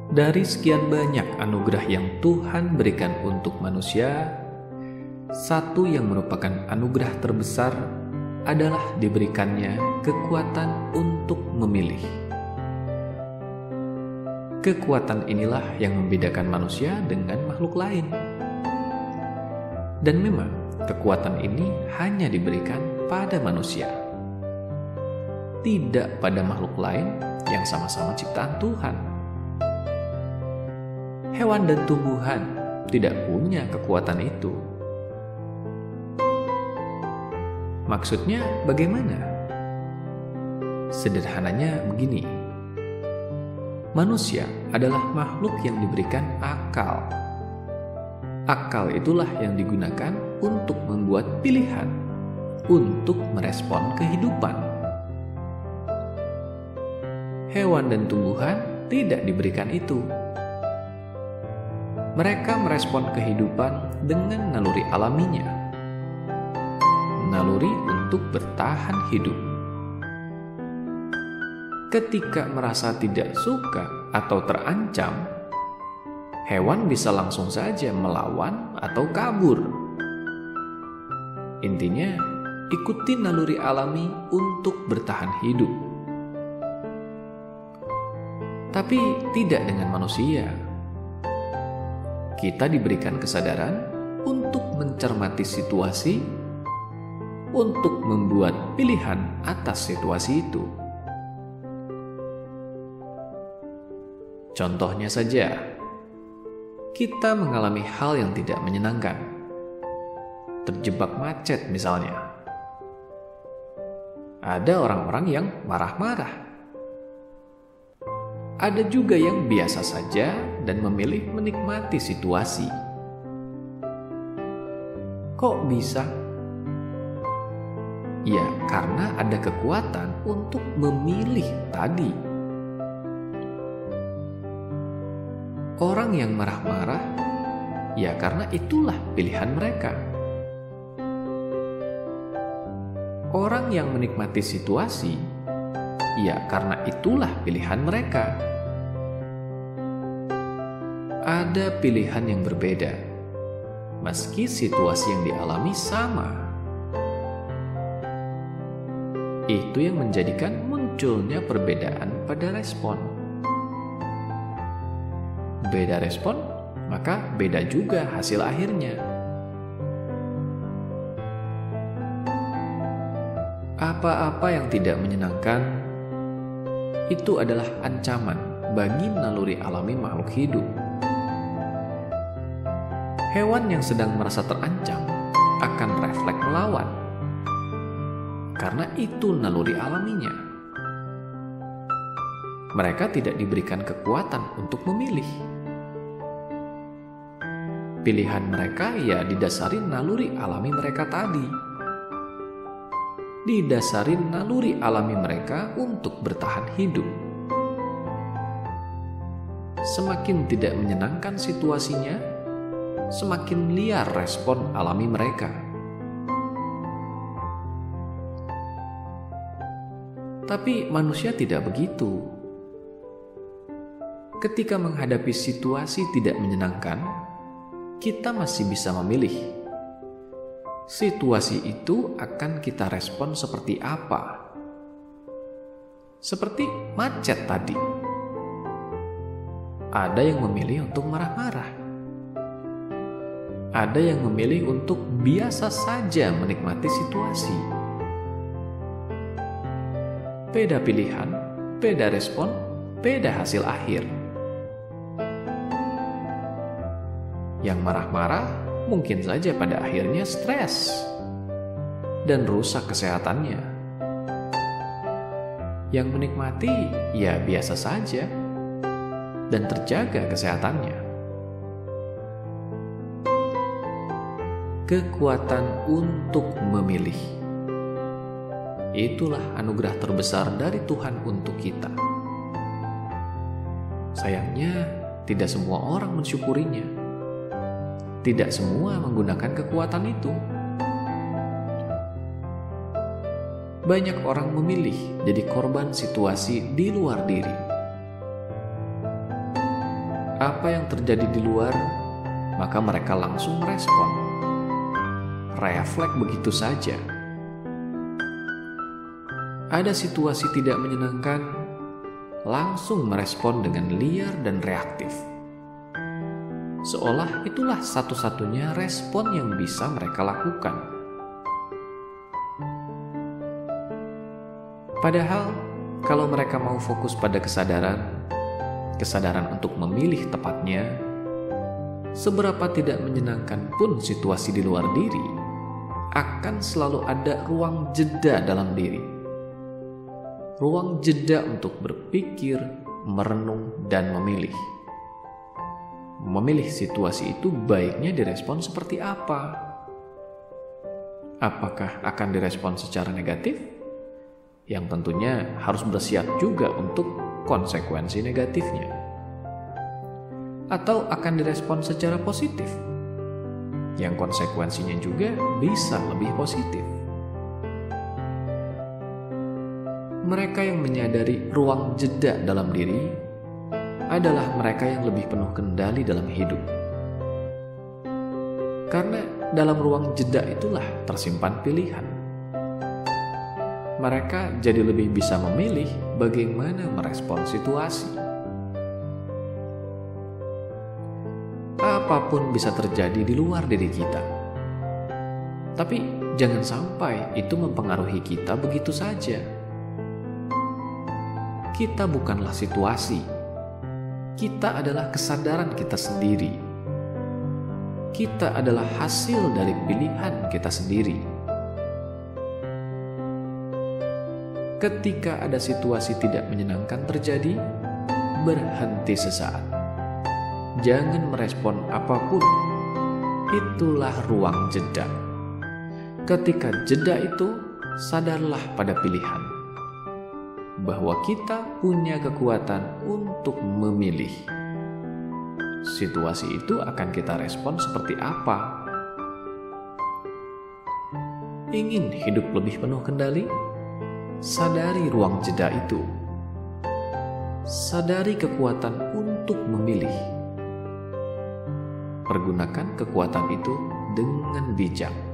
Dari sekian banyak anugerah yang Tuhan berikan untuk manusia, satu yang merupakan anugerah terbesar adalah diberikannya kekuatan untuk memilih. Kekuatan inilah yang membedakan manusia dengan makhluk lain. Dan memang kekuatan ini hanya diberikan pada manusia, tidak pada makhluk lain yang sama-sama ciptaan Tuhan. Hewan dan tumbuhan tidak punya kekuatan itu. Maksudnya bagaimana? Sederhananya begini. Manusia adalah makhluk yang diberikan akal. Akal itulah yang digunakan untuk membuat pilihan, untuk merespon kehidupan. Hewan dan tumbuhan tidak diberikan itu. Mereka merespon kehidupan dengan naluri alaminya. Naluri untuk bertahan hidup. Ketika merasa tidak suka atau terancam, hewan bisa langsung saja melawan atau kabur. Intinya, ikuti naluri alami untuk bertahan hidup. Tapi tidak dengan manusia. Kita diberikan kesadaran untuk mencermati situasi, untuk membuat pilihan atas situasi itu. Contohnya saja, kita mengalami hal yang tidak menyenangkan. Terjebak macet misalnya. Ada orang-orang yang marah-marah. Ada juga yang biasa saja dan memilih menikmati situasi. Kok bisa? Ya, karena ada kekuatan untuk memilih tadi. Orang yang marah-marah, ya karena itulah pilihan mereka. Orang yang menikmati situasi, ya karena itulah pilihan mereka. Ada pilihan yang berbeda, meski situasi yang dialami sama. Itu yang menjadikan munculnya perbedaan pada respon. Beda respon, maka beda juga hasil akhirnya. Apa-apa yang tidak menyenangkan itu adalah ancaman bagi naluri alami makhluk hidup. Hewan yang sedang merasa terancam akan refleks melawan, karena itu naluri alaminya. Mereka tidak diberikan kekuatan untuk memilih. Pilihan mereka ya didasari naluri alami mereka tadi. Didasari naluri alami mereka untuk bertahan hidup. Semakin tidak menyenangkan situasinya, semakin liar respon alami mereka. Tapi manusia tidak begitu. Ketika menghadapi situasi tidak menyenangkan, kita masih bisa memilih. Situasi itu akan kita respon seperti apa? Seperti macet tadi. Ada yang memilih untuk marah-marah. Ada yang memilih untuk biasa saja menikmati situasi. Beda pilihan, beda respon, beda hasil akhir. Yang marah-marah mungkin saja pada akhirnya stres dan rusak kesehatannya. Yang menikmati ya biasa saja dan terjaga kesehatannya. Kekuatan untuk memilih. Itulah anugerah terbesar dari Tuhan untuk kita. Sayangnya, tidak semua orang mensyukurinya. Tidak semua menggunakan kekuatan itu. Banyak orang memilih jadi korban situasi di luar diri. apa yang terjadi di luar, maka mereka langsung merespon. Refleks begitu saja. Ada situasi tidak menyenangkan, langsung merespon dengan liar dan reaktif. Seolah itulah satu-satunya respon yang bisa mereka lakukan. Padahal, kalau mereka mau fokus pada kesadaran untuk memilih tepatnya, seberapa tidak menyenangkan pun situasi di luar diri, akan selalu ada ruang jeda dalam diri. Ruang jeda untuk berpikir, merenung, dan memilih. Memilih situasi itu baiknya direspon seperti apa? Apakah akan direspon secara negatif? Yang tentunya harus bersiap juga untuk konsekuensi negatifnya. Atau akan direspon secara positif? Yang konsekuensinya juga bisa lebih positif. Mereka yang menyadari ruang jeda dalam diri adalah mereka yang lebih penuh kendali dalam hidup. Karena dalam ruang jeda itulah tersimpan pilihan. Mereka jadi lebih bisa memilih bagaimana merespon situasi. Apapun bisa terjadi di luar diri kita. Tapi jangan sampai itu mempengaruhi kita begitu saja. Kita bukanlah situasi. Kita adalah kesadaran kita sendiri. Kita adalah hasil dari pilihan kita sendiri. Ketika ada situasi tidak menyenangkan terjadi, berhenti sesaat. Jangan merespon apapun. Itulah ruang jeda. Ketika jeda itu, sadarlah pada pilihan. Bahwa kita punya kekuatan untuk memilih. Situasi itu akan kita respon seperti apa? Ingin hidup lebih penuh kendali? Sadari ruang jeda itu. Sadari kekuatan untuk memilih. Pergunakan kekuatan itu dengan bijak.